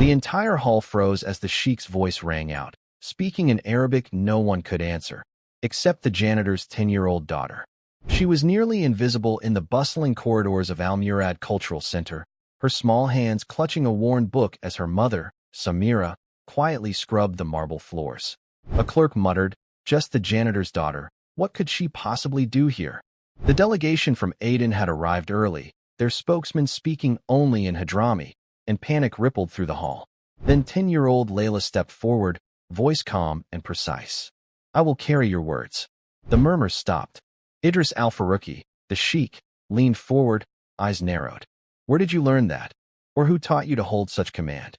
The entire hall froze as the Sheikh's voice rang out, speaking in Arabic no one could answer, except the janitor's 10-year-old daughter. She was nearly invisible in the bustling corridors of Al-Murad Cultural Center, her small hands clutching a worn book as her mother, Samira, quietly scrubbed the marble floors. A clerk muttered, "Just the janitor's daughter. What could she possibly do here?" The delegation from Aden had arrived early, their spokesman speaking only in Hadrami, and panic rippled through the hall. Then 10-year-old Leila stepped forward, voice calm and precise. "I will carry your words." The murmurs stopped. Idris Al-Farouqi, the sheikh, leaned forward, eyes narrowed. "Where did you learn that? Or who taught you to hold such command?"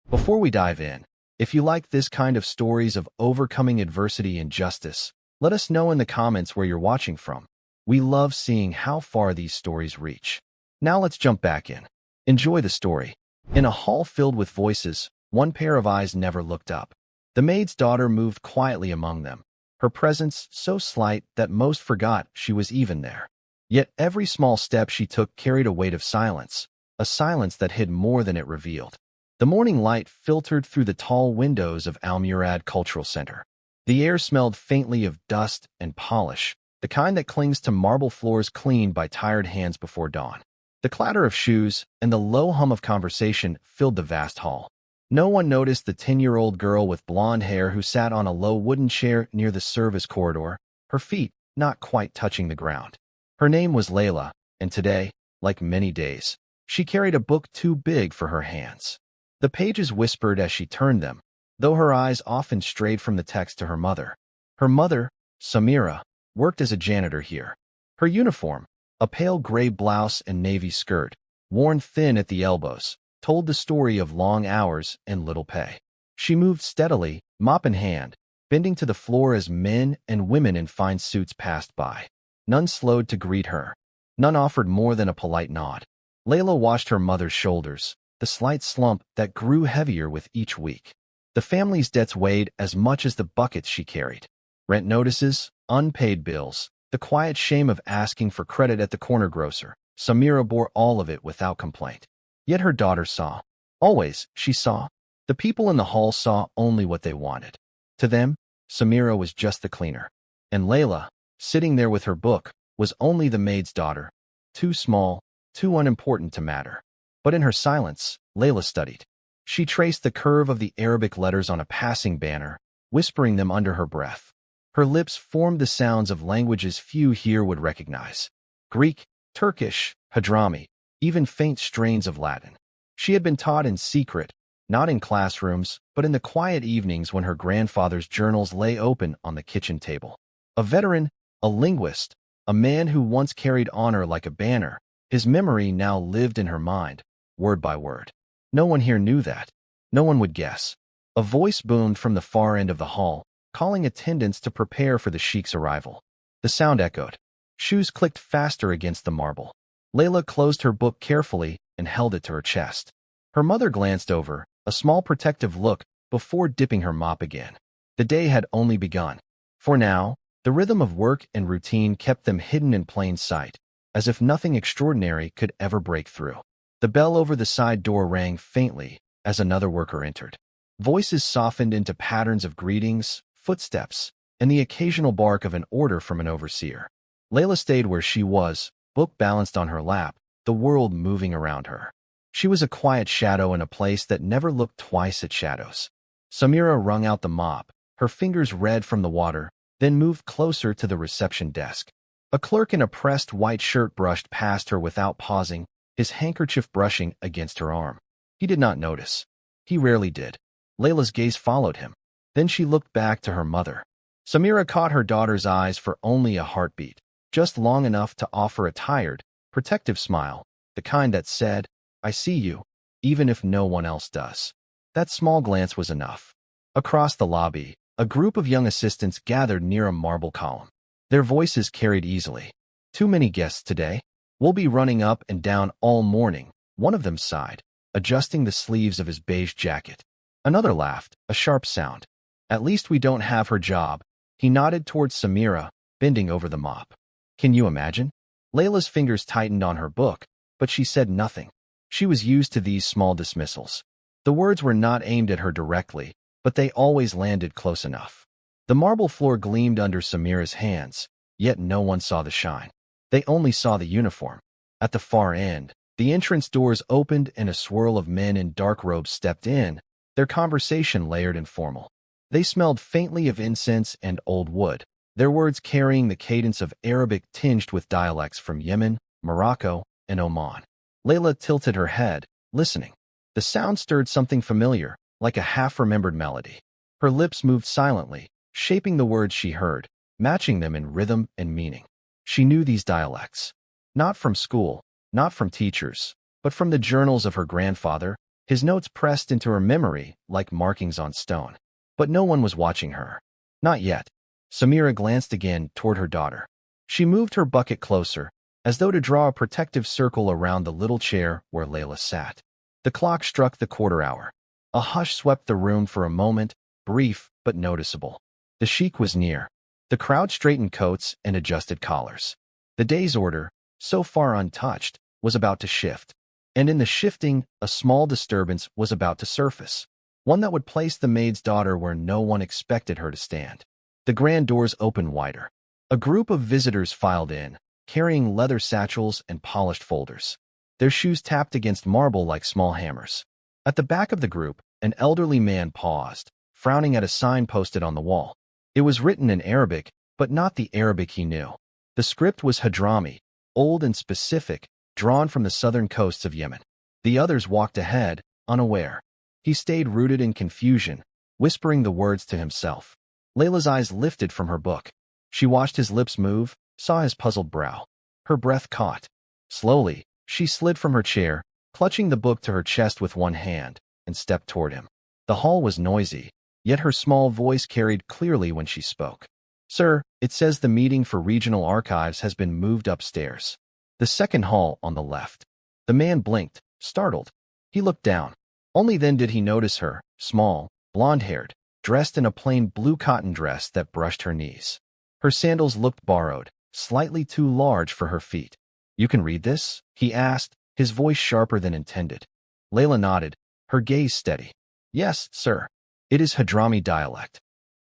Before we dive in, if you like this kind of stories of overcoming adversity and justice, let us know in the comments where you're watching from. We love seeing how far these stories reach. Now let's jump back in. Enjoy the story. In a hall filled with voices, one pair of eyes never looked up. The maid's daughter moved quietly among them, her presence so slight that most forgot she was even there. Yet every small step she took carried a weight of silence, a silence that hid more than it revealed. The morning light filtered through the tall windows of Al-Murad Cultural Center. The air smelled faintly of dust and polish, the kind that clings to marble floors cleaned by tired hands before dawn. The clatter of shoes and the low hum of conversation filled the vast hall. No one noticed the 10-year-old girl with blonde hair who sat on a low wooden chair near the service corridor, her feet not quite touching the ground. Her name was Leila, and today, like many days, she carried a book too big for her hands. The pages whispered as she turned them, though her eyes often strayed from the text to her mother. Her mother, Samira, worked as a janitor here. Her uniform, a pale gray blouse and navy skirt, worn thin at the elbows, told the story of long hours and little pay. She moved steadily, mop in hand, bending to the floor as men and women in fine suits passed by. None slowed to greet her. None offered more than a polite nod. Leila washed her mother's shoulders, the slight slump that grew heavier with each week. The family's debts weighed as much as the buckets she carried. Rent notices, unpaid bills, the quiet shame of asking for credit at the corner grocer. Samira bore all of it without complaint. Yet her daughter saw. Always, she saw. The people in the hall saw only what they wanted. To them, Samira was just the cleaner. And Leila, sitting there with her book, was only the maid's daughter. Too small, too unimportant to matter. But in her silence, Leila studied. She traced the curve of the Arabic letters on a passing banner, whispering them under her breath. Her lips formed the sounds of languages few here would recognize. Greek, Turkish, Hadrami, even faint strains of Latin. She had been taught in secret, not in classrooms, but in the quiet evenings when her grandfather's journals lay open on the kitchen table. A veteran, a linguist, a man who once carried honor like a banner, his memory now lived in her mind, word by word. No one here knew that. No one would guess. A voice boomed from the far end of the hall, calling attendants to prepare for the Sheikh's arrival. The sound echoed. Shoes clicked faster against the marble. Leila closed her book carefully and held it to her chest. Her mother glanced over, a small protective look, before dipping her mop again. The day had only begun. For now, the rhythm of work and routine kept them hidden in plain sight, as if nothing extraordinary could ever break through. The bell over the side door rang faintly as another worker entered. Voices softened into patterns of greetings, footsteps, and the occasional bark of an order from an overseer. Leila stayed where she was, book balanced on her lap, the world moving around her. She was a quiet shadow in a place that never looked twice at shadows. Samira wrung out the mop, her fingers red from the water, then moved closer to the reception desk. A clerk in a pressed white shirt brushed past her without pausing, his handkerchief brushing against her arm. He did not notice. He rarely did. Leila's gaze followed him. Then she looked back to her mother. Samira caught her daughter's eyes for only a heartbeat, just long enough to offer a tired, protective smile, the kind that said, "I see you, even if no one else does." That small glance was enough. Across the lobby, a group of young assistants gathered near a marble column. Their voices carried easily. "Too many guests today. We'll be running up and down all morning," one of them sighed, adjusting the sleeves of his beige jacket. Another laughed, a sharp sound. "At least we don't have her job." He nodded towards Samira, bending over the mop. "Can you imagine?" Leila's fingers tightened on her book, but she said nothing. She was used to these small dismissals. The words were not aimed at her directly, but they always landed close enough. The marble floor gleamed under Samira's hands, yet no one saw the shine. They only saw the uniform. At the far end, the entrance doors opened and a swirl of men in dark robes stepped in, their conversation layered and formal. They smelled faintly of incense and old wood, their words carrying the cadence of Arabic tinged with dialects from Yemen, Morocco, and Oman. Leila tilted her head, listening. The sound stirred something familiar, like a half-remembered melody. Her lips moved silently, shaping the words she heard, matching them in rhythm and meaning. She knew these dialects. Not from school, not from teachers, but from the journals of her grandfather, his notes pressed into her memory like markings on stone. But no one was watching her. Not yet. Samira glanced again toward her daughter. She moved her bucket closer, as though to draw a protective circle around the little chair where Leila sat. The clock struck the quarter hour. A hush swept the room for a moment, brief but noticeable. The sheikh was near. The crowd straightened coats and adjusted collars. The day's order, so far untouched, was about to shift. And in the shifting, a small disturbance was about to surface. One that would place the maid's daughter where no one expected her to stand. The grand doors opened wider. A group of visitors filed in, carrying leather satchels and polished folders. Their shoes tapped against marble like small hammers. At the back of the group, an elderly man paused, frowning at a sign posted on the wall. It was written in Arabic, but not the Arabic he knew. The script was Hadrami, old and specific, drawn from the southern coasts of Yemen. The others walked ahead, unaware. He stayed rooted in confusion, whispering the words to himself. Leila's eyes lifted from her book. She watched his lips move, saw his puzzled brow. Her breath caught. Slowly, she slid from her chair, clutching the book to her chest with one hand, and stepped toward him. The hall was noisy, yet her small voice carried clearly when she spoke. "Sir, it says the meeting for regional archives has been moved upstairs. The second hall on the left." The man blinked, startled. He looked down. Only then did he notice her, small, blonde-haired, dressed in a plain blue cotton dress that brushed her knees. Her sandals looked borrowed, slightly too large for her feet. "You can read this?" he asked, his voice sharper than intended. Leila nodded, her gaze steady. "Yes, sir. It is Hadrami dialect."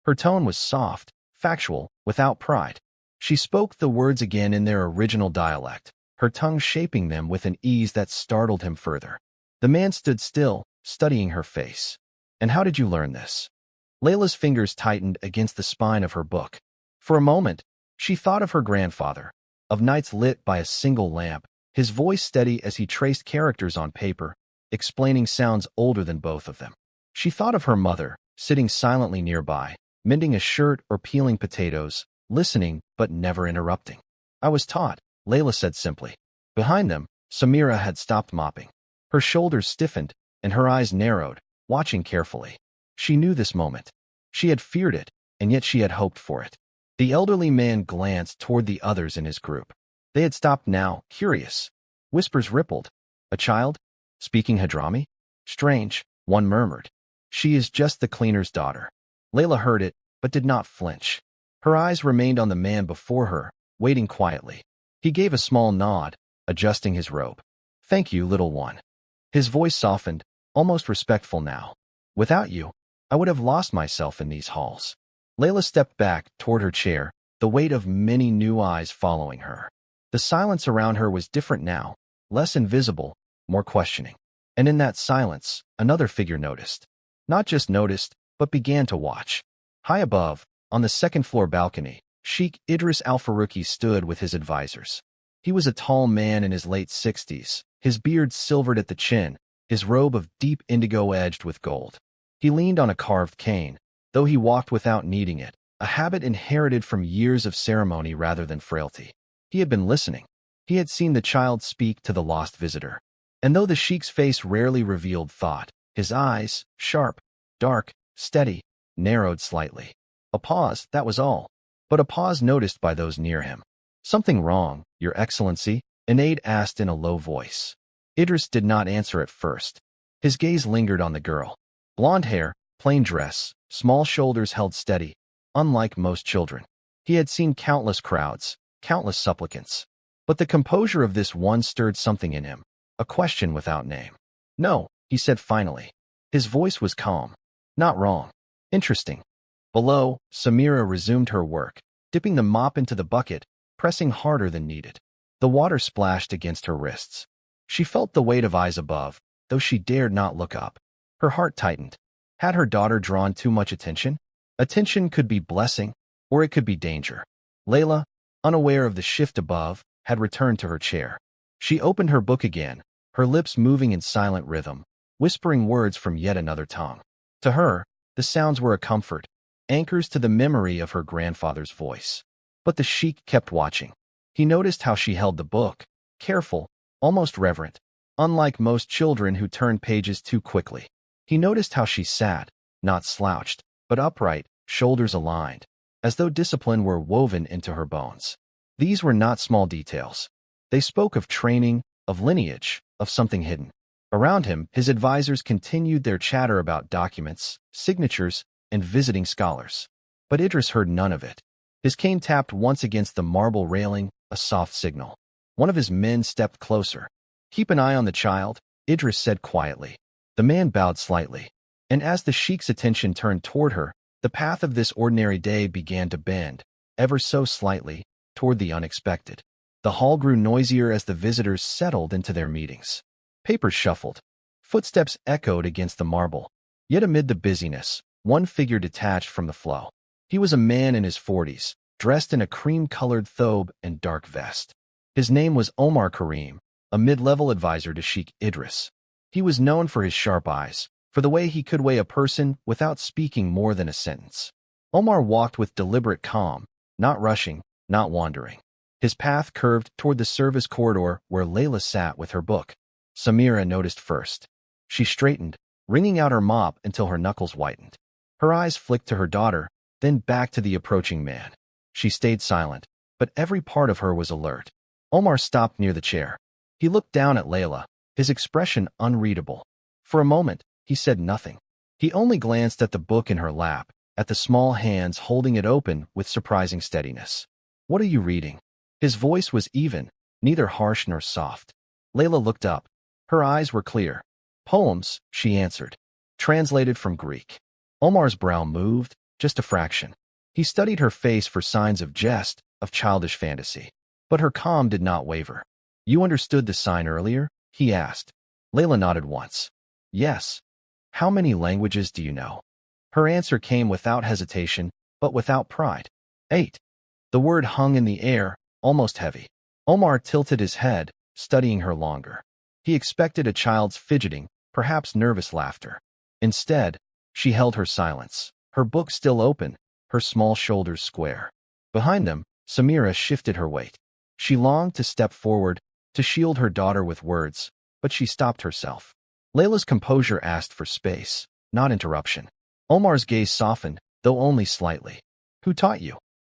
Her tone was soft, factual, without pride. She spoke the words again in their original dialect, her tongue shaping them with an ease that startled him further. The man stood still, studying her face. "And how did you learn this?" Leila's fingers tightened against the spine of her book. For a moment, she thought of her grandfather, of nights lit by a single lamp, his voice steady as he traced characters on paper, explaining sounds older than both of them. She thought of her mother, sitting silently nearby, mending a shirt or peeling potatoes, listening but never interrupting. "I was taught," Leila said simply. Behind them, Samira had stopped mopping. Her shoulders stiffened, and her eyes narrowed, watching carefully. She knew this moment. She had feared it, and yet she had hoped for it. The elderly man glanced toward the others in his group. They had stopped now, curious. Whispers rippled. "A child? Speaking Hadrami? Strange," one murmured. "She is just the cleaner's daughter." Leila heard it, but did not flinch. Her eyes remained on the man before her, waiting quietly. He gave a small nod, adjusting his robe. "Thank you, little one." His voice softened, almost respectful now. "Without you, I would have lost myself in these halls." Leila stepped back toward her chair, the weight of many new eyes following her. The silence around her was different now, less invisible, more questioning. And in that silence, another figure noticed. Not just noticed, but began to watch. High above, on the second-floor balcony, Sheikh Idris Al-Farouqi stood with his advisors. He was a tall man in his late 60s, his beard silvered at the chin, his robe of deep indigo edged with gold. He leaned on a carved cane, though he walked without needing it, a habit inherited from years of ceremony rather than frailty. He had been listening. He had seen the child speak to the lost visitor. And though the sheikh's face rarely revealed thought, his eyes, sharp, dark, steady, narrowed slightly. A pause, that was all. But a pause noticed by those near him. "Something wrong, Your Excellency?" an aide asked in a low voice. Idris did not answer at first. His gaze lingered on the girl. Blonde hair, plain dress, small shoulders held steady, unlike most children. He had seen countless crowds, countless supplicants. But the composure of this one stirred something in him, a question without name. "No," he said finally. His voice was calm. Not wrong. Interesting. Below, Samira resumed her work, dipping the mop into the bucket, pressing harder than needed. The water splashed against her wrists. She felt the weight of eyes above, though she dared not look up. Her heart tightened. Had her daughter drawn too much attention? Attention could be blessing, or it could be danger. Leila, unaware of the shift above, had returned to her chair. She opened her book again, her lips moving in silent rhythm, whispering words from yet another tongue. To her, the sounds were a comfort, anchors to the memory of her grandfather's voice. But the sheikh kept watching. He noticed how she held the book, careful, almost reverent, unlike most children who turn pages too quickly. He noticed how she sat, not slouched, but upright, shoulders aligned, as though discipline were woven into her bones. These were not small details. They spoke of training, of lineage, of something hidden. Around him, his advisors continued their chatter about documents, signatures, and visiting scholars. But Idris heard none of it. His cane tapped once against the marble railing, a soft signal. One of his men stepped closer. "Keep an eye on the child," Idris said quietly. The man bowed slightly, and as the sheikh's attention turned toward her, the path of this ordinary day began to bend, ever so slightly, toward the unexpected. The hall grew noisier as the visitors settled into their meetings. Papers shuffled. Footsteps echoed against the marble. Yet amid the busyness, one figure detached from the flow. He was a man in his 40s, dressed in a cream-colored thobe and dark vest. His name was Omar Karim, a mid-level advisor to Sheikh Idris. He was known for his sharp eyes, for the way he could weigh a person without speaking more than a sentence. Omar walked with deliberate calm, not rushing, not wandering. His path curved toward the service corridor where Leila sat with her book. Samira noticed first. She straightened, wringing out her mop until her knuckles whitened. Her eyes flicked to her daughter, then back to the approaching man. She stayed silent, but every part of her was alert. Omar stopped near the chair. He looked down at Leila, his expression unreadable. For a moment, he said nothing. He only glanced at the book in her lap, at the small hands holding it open with surprising steadiness. "What are you reading?" His voice was even, neither harsh nor soft. Leila looked up. Her eyes were clear. "Poems," she answered. Translated from Greek. Omar's brow moved, just a fraction. He studied her face for signs of jest, of childish fantasy. But her calm did not waver. "You understood the sign earlier?" he asked. Leila nodded once. "Yes. How many languages do you know?" Her answer came without hesitation, but without pride. 8. The word hung in the air, almost heavy. Omar tilted his head, studying her longer. He expected a child's fidgeting, perhaps nervous laughter. Instead, she held her silence, her book still open, her small shoulders square. Behind them, Samira shifted her weight. She longed to step forward, to shield her daughter with words, but she stopped herself. Leila's composure asked for space, not interruption. Omar's gaze softened, though only slightly. "Who taught you?"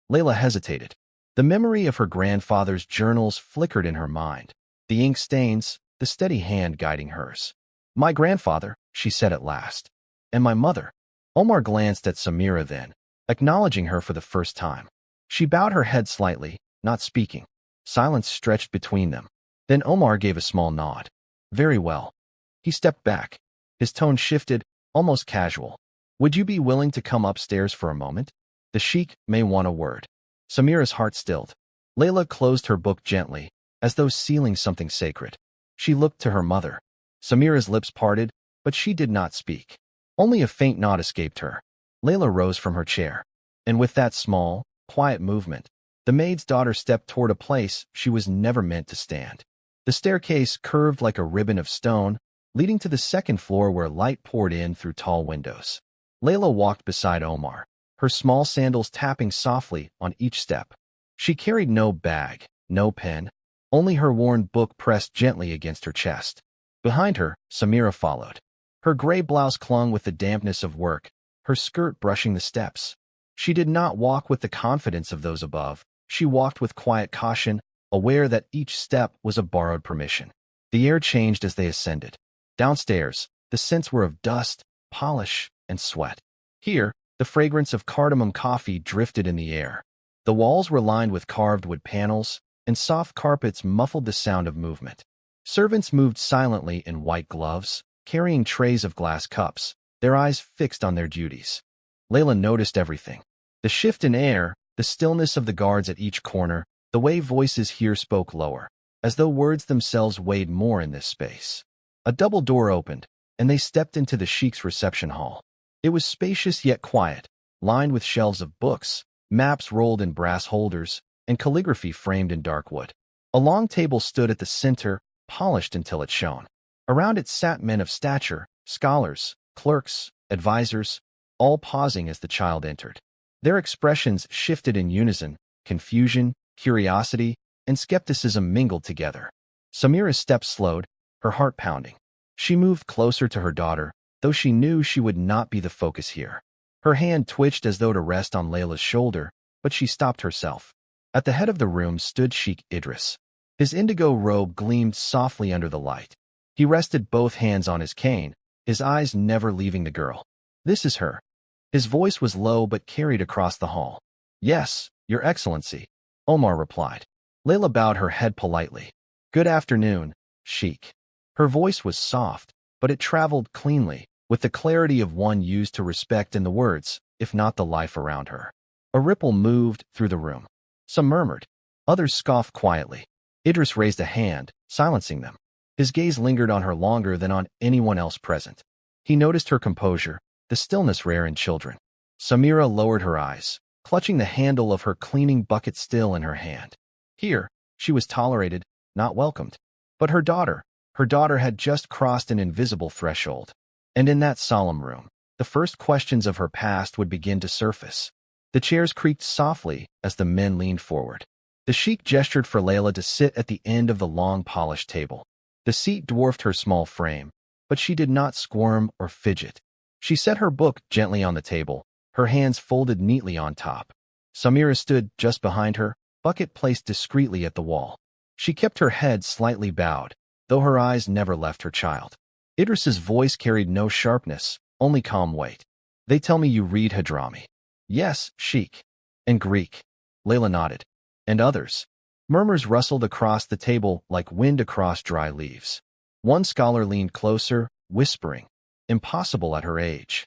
Leila hesitated. The memory of her grandfather's journals flickered in her mind. The ink stains, the steady hand guiding hers. "My grandfather," she said at last. "And my mother." Omar glanced at Samira then, acknowledging her for the first time. She bowed her head slightly, not speaking. Silence stretched between them. Then Omar gave a small nod. "Very well." He stepped back. His tone shifted, almost casual. "Would you be willing to come upstairs for a moment? The sheikh may want a word." Samira's heart stilled. Leila closed her book gently, as though sealing something sacred. She looked to her mother. Samira's lips parted, but she did not speak. Only a faint nod escaped her. Leila rose from her chair. And with that small, quiet movement, the maid's daughter stepped toward a place she was never meant to stand. The staircase curved like a ribbon of stone, leading to the second floor where light poured in through tall windows. Leila walked beside Omar, her small sandals tapping softly on each step. She carried no bag, no pen, only her worn book pressed gently against her chest. Behind her, Samira followed. Her gray blouse clung with the dampness of work, her skirt brushing the steps. She did not walk with the confidence of those above. She walked with quiet caution, aware that each step was a borrowed permission. The air changed as they ascended. Downstairs, the scents were of dust, polish, and sweat. Here, the fragrance of cardamom coffee drifted in the air. The walls were lined with carved wood panels, and soft carpets muffled the sound of movement. Servants moved silently in white gloves, carrying trays of glass cups, their eyes fixed on their duties. Leila noticed everything. The shift in air, the stillness of the guards at each corner, the way voices here spoke lower, as though words themselves weighed more in this space. A double door opened, and they stepped into the Sheikh's reception hall. It was spacious yet quiet, lined with shelves of books, maps rolled in brass holders, and calligraphy framed in dark wood. A long table stood at the center, polished until it shone. Around it sat men of stature, scholars, clerks, advisors, all pausing as the child entered. Their expressions shifted in unison, confusion, curiosity, and skepticism mingled together. Samira's steps slowed, her heart pounding. She moved closer to her daughter, though she knew she would not be the focus here. Her hand twitched as though to rest on Leila's shoulder, but she stopped herself. At the head of the room stood Sheikh Idris. His indigo robe gleamed softly under the light. He rested both hands on his cane, his eyes never leaving the girl. "This is her." His voice was low but carried across the hall. "Yes, Your Excellency," Omar replied. Leila bowed her head politely. "Good afternoon, Sheikh." Her voice was soft, but it traveled cleanly, with the clarity of one used to respect in the words, if not the life around her. A ripple moved through the room. Some murmured. Others scoffed quietly. Idris raised a hand, silencing them. His gaze lingered on her longer than on anyone else present. He noticed her composure, the stillness rare in children. Samira lowered her eyes, clutching the handle of her cleaning bucket still in her hand. Here, she was tolerated, not welcomed. But her daughter had just crossed an invisible threshold. And in that solemn room, the first questions of her past would begin to surface. The chairs creaked softly as the men leaned forward. The sheikh gestured for Leila to sit at the end of the long polished table. The seat dwarfed her small frame, but she did not squirm or fidget. She set her book gently on the table, her hands folded neatly on top. Samira stood just behind her, bucket placed discreetly at the wall. She kept her head slightly bowed, though her eyes never left her child. Idris's voice carried no sharpness, only calm weight. "They tell me you read Hadrami." "Yes, Sheikh." "And Greek." Leila nodded. "And others." Murmurs rustled across the table like wind across dry leaves. One scholar leaned closer, whispering, "Impossible at her age."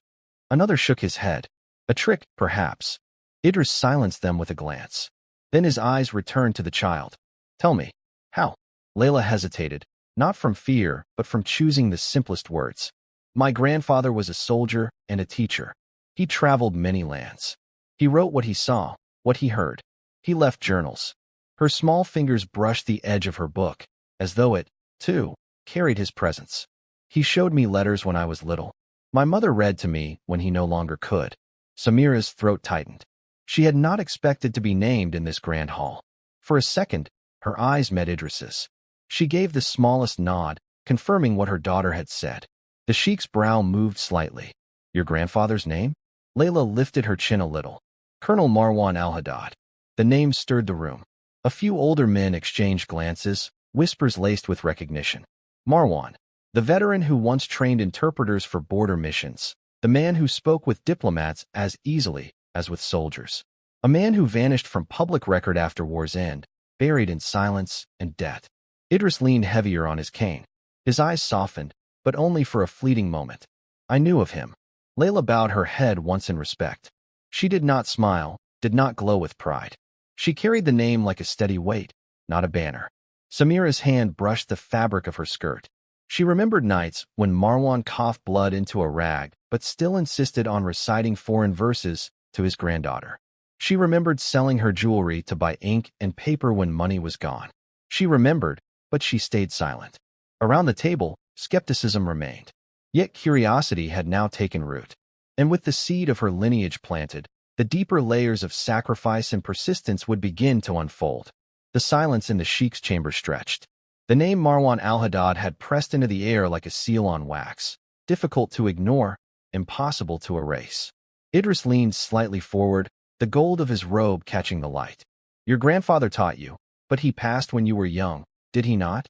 Another shook his head. "A trick, perhaps." Idris silenced them with a glance. Then his eyes returned to the child. "Tell me, how?" Leila hesitated, not from fear, but from choosing the simplest words. "My grandfather was a soldier and a teacher. He traveled many lands. He wrote what he saw, what he heard. He left journals." Her small fingers brushed the edge of her book, as though it, too, carried his presence. "He showed me letters when I was little. My mother read to me when he no longer could." Samira's throat tightened. She had not expected to be named in this grand hall. For a second, her eyes met Idris's. She gave the smallest nod, confirming what her daughter had said. The sheikh's brow moved slightly. "Your grandfather's name?" Leila lifted her chin a little. "Colonel Marwan al-Haddad." The name stirred the room. A few older men exchanged glances, whispers laced with recognition. Marwan, the veteran who once trained interpreters for border missions, the man who spoke with diplomats as easily as with soldiers, a man who vanished from public record after war's end, buried in silence and death. Idris leaned heavier on his cane. His eyes softened, but only for a fleeting moment. "I knew of him." Leila bowed her head once in respect. She did not smile, did not glow with pride. She carried the name like a steady weight, not a banner. Samira's hand brushed the fabric of her skirt. She remembered nights when Marwan coughed blood into a rag but still insisted on reciting foreign verses to his granddaughter. She remembered selling her jewelry to buy ink and paper when money was gone. She remembered, but she stayed silent. Around the table, skepticism remained. Yet curiosity had now taken root. And with the seed of her lineage planted, the deeper layers of sacrifice and persistence would begin to unfold. The silence in the sheikh's chamber stretched. The name Marwan al-Haddad had pressed into the air like a seal on wax, difficult to ignore, impossible to erase. Idris leaned slightly forward, the gold of his robe catching the light. "Your grandfather taught you, but he passed when you were young, did he not?"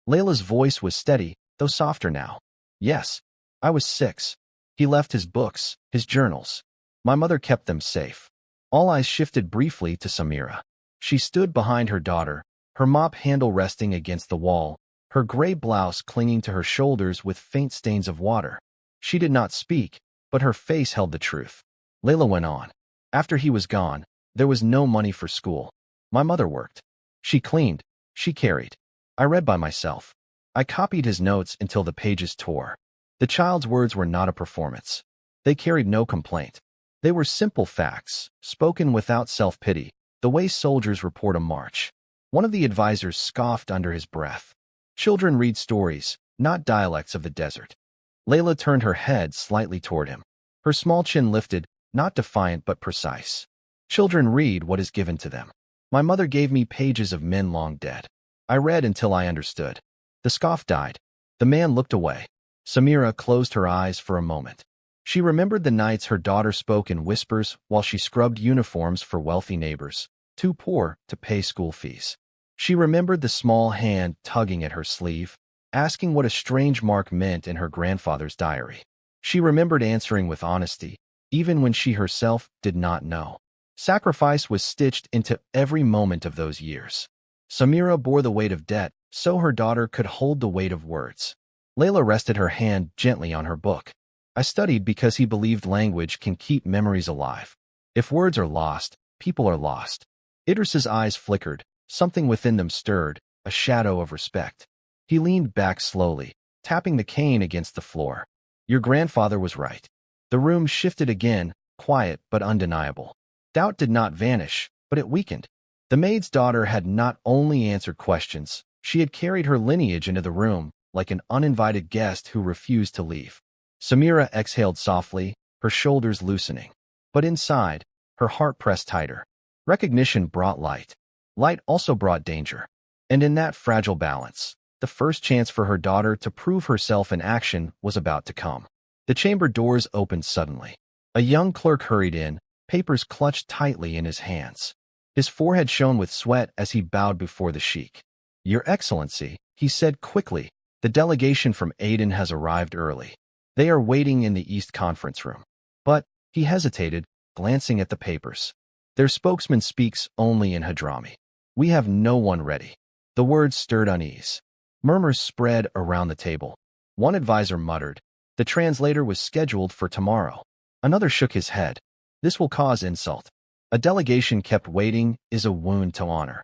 Leila's voice was steady, though softer now. "Yes, I was 6. He left his books, his journals. My mother kept them safe." All eyes shifted briefly to Samira. She stood behind her daughter, her mop handle resting against the wall, her gray blouse clinging to her shoulders with faint stains of water. She did not speak, but her face held the truth. Leila went on. After he was gone, there was no money for school. My mother worked. She cleaned. She carried. I read by myself. I copied his notes until the pages tore. The child's words were not a performance. They carried no complaint. They were simple facts, spoken without self-pity, the way soldiers report a march. One of the advisors scoffed under his breath. Children read stories, not dialects of the desert. Leila turned her head slightly toward him. Her small chin lifted, not defiant but precise. Children read what is given to them. My mother gave me pages of men long dead. I read until I understood. The scoff died. The man looked away. Samira closed her eyes for a moment. She remembered the nights her daughter spoke in whispers while she scrubbed uniforms for wealthy neighbors, too poor to pay school fees. She remembered the small hand tugging at her sleeve, asking what a strange mark meant in her grandfather's diary. She remembered answering with honesty, even when she herself did not know. Sacrifice was stitched into every moment of those years. Samira bore the weight of debt, so her daughter could hold the weight of words. Leila rested her hand gently on her book. I studied because he believed language can keep memories alive. If words are lost, people are lost. Idris's eyes flickered. Something within them stirred, a shadow of respect. He leaned back slowly, tapping the cane against the floor. Your grandfather was right. The room shifted again, quiet but undeniable. Doubt did not vanish, but it weakened. The maid's daughter had not only answered questions, she had carried her lineage into the room, like an uninvited guest who refused to leave. Samira exhaled softly, her shoulders loosening. But inside, her heart pressed tighter. Recognition brought light. Light also brought danger. And in that fragile balance, the first chance for her daughter to prove herself in action was about to come. The chamber doors opened suddenly. A young clerk hurried in, papers clutched tightly in his hands. His forehead shone with sweat as he bowed before the sheikh. Your Excellency, he said quickly, the delegation from Aden has arrived early. They are waiting in the East Conference Room. But, he hesitated, glancing at the papers. Their spokesman speaks only in Hadrami. We have no one ready. The words stirred unease. Murmurs spread around the table. One advisor muttered, the translator was scheduled for tomorrow. Another shook his head. This will cause insult. A delegation kept waiting is a wound to honor.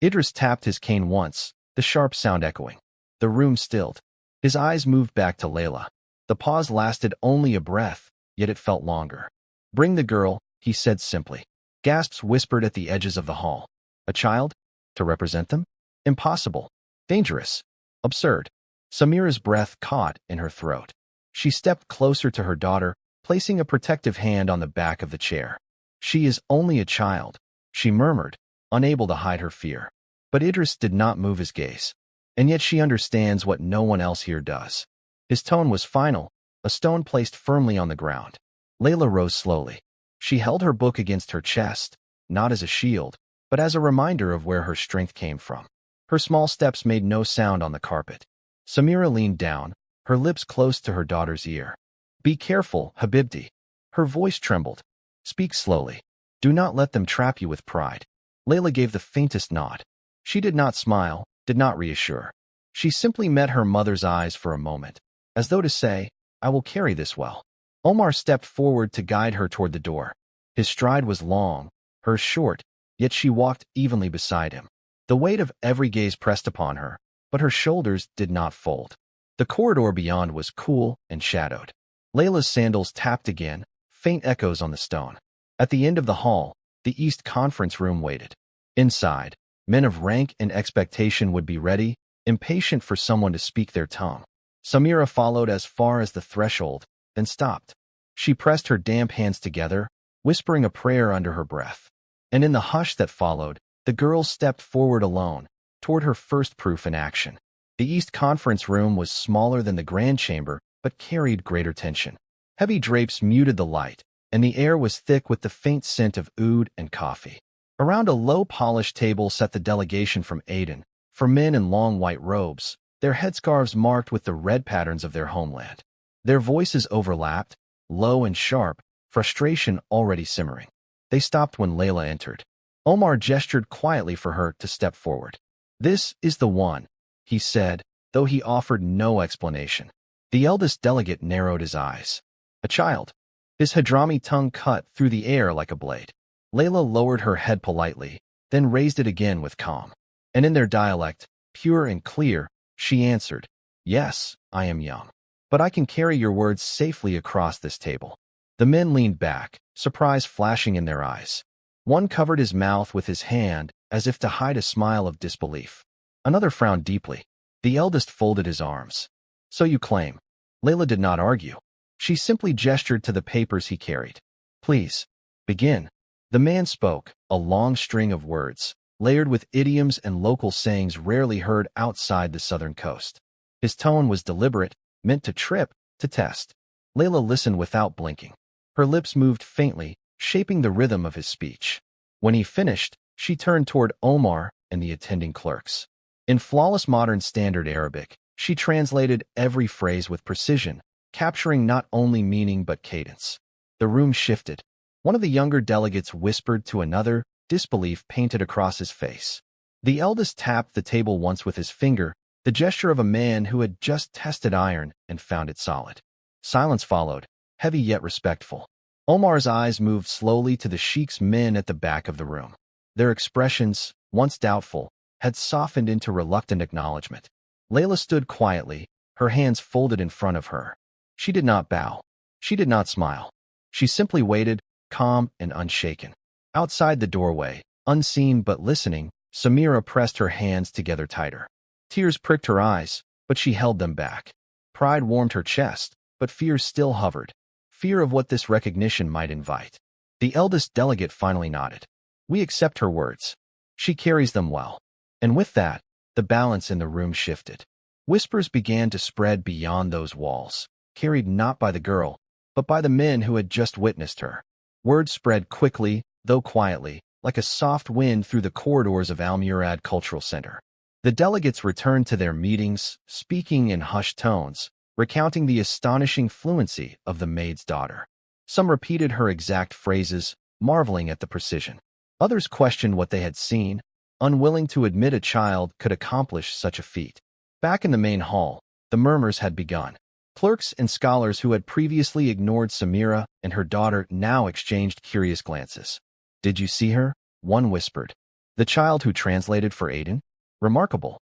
Idris tapped his cane once, the sharp sound echoing. The room stilled. His eyes moved back to Leila. The pause lasted only a breath, yet it felt longer. Bring the girl, he said simply. Gasps whispered at the edges of the hall. A child? To represent them? Impossible. Dangerous. Absurd. Samira's breath caught in her throat. She stepped closer to her daughter, placing a protective hand on the back of the chair. She is only a child, she murmured, unable to hide her fear. But Idris did not move his gaze. And yet she understands what no one else here does. His tone was final, a stone placed firmly on the ground. Leila rose slowly. She held her book against her chest, not as a shield, but as a reminder of where her strength came from. Her small steps made no sound on the carpet. Samira leaned down, her lips close to her daughter's ear. Be careful, Habibti. Her voice trembled. Speak slowly. Do not let them trap you with pride. Leila gave the faintest nod. She did not smile, did not reassure. She simply met her mother's eyes for a moment, as though to say, I will carry this well. Omar stepped forward to guide her toward the door. His stride was long, hers short, yet she walked evenly beside him. The weight of every gaze pressed upon her, but her shoulders did not fold. The corridor beyond was cool and shadowed. Leila's sandals tapped again, faint echoes on the stone. At the end of the hall, the East Conference Room waited. Inside, men of rank and expectation would be ready, impatient for someone to speak their tongue. Samira followed as far as the threshold, then stopped. She pressed her damp hands together, whispering a prayer under her breath. And in the hush that followed, the girl stepped forward alone, toward her first proof in action. The East Conference Room was smaller than the Grand Chamber, but carried greater tension. Heavy drapes muted the light, and the air was thick with the faint scent of oud and coffee. Around a low-polished table sat the delegation from Aden, for men in long white robes, their headscarves marked with the red patterns of their homeland. Their voices overlapped, low and sharp, frustration already simmering. They stopped when Leila entered. Omar gestured quietly for her to step forward. This is the one, he said, though he offered no explanation. The eldest delegate narrowed his eyes. A child. His Hadrami tongue cut through the air like a blade. Leila lowered her head politely, then raised it again with calm. And in their dialect, pure and clear, she answered, "Yes, I am young. But I can carry your words safely across this table." The men leaned back, surprise flashing in their eyes. One covered his mouth with his hand, as if to hide a smile of disbelief. Another frowned deeply. The eldest folded his arms. "So you claim." Leila did not argue. She simply gestured to the papers he carried. "Please, begin." The man spoke, a long string of words, layered with idioms and local sayings rarely heard outside the southern coast. His tone was deliberate, meant to trip, to test. Leila listened without blinking. Her lips moved faintly, shaping the rhythm of his speech. When he finished, she turned toward Omar and the attending clerks. In flawless modern standard Arabic, she translated every phrase with precision, capturing not only meaning but cadence. The room shifted. One of the younger delegates whispered to another, disbelief painted across his face. The eldest tapped the table once with his finger, the gesture of a man who had just tested iron and found it solid. Silence followed, heavy yet respectful. Omar's eyes moved slowly to the Sheikh's men at the back of the room. Their expressions, once doubtful, had softened into reluctant acknowledgement. Leila stood quietly, her hands folded in front of her. She did not bow. She did not smile. She simply waited, calm and unshaken. Outside the doorway, unseen but listening, Samira pressed her hands together tighter. Tears pricked her eyes, but she held them back. Pride warmed her chest, but fear still hovered. Fear of what this recognition might invite. The eldest delegate finally nodded. "We accept her words. She carries them well." And with that, the balance in the room shifted. Whispers began to spread beyond those walls, carried not by the girl, but by the men who had just witnessed her. Words spread quickly, though quietly, like a soft wind through the corridors of Al-Murad Cultural Center. The delegates returned to their meetings, speaking in hushed tones, recounting the astonishing fluency of the maid's daughter. Some repeated her exact phrases, marveling at the precision. Others questioned what they had seen, unwilling to admit a child could accomplish such a feat. Back in the main hall, the murmurs had begun. Clerks and scholars who had previously ignored Samira and her daughter now exchanged curious glances. "Did you see her?" one whispered. "The child who translated for Aden? Remarkable."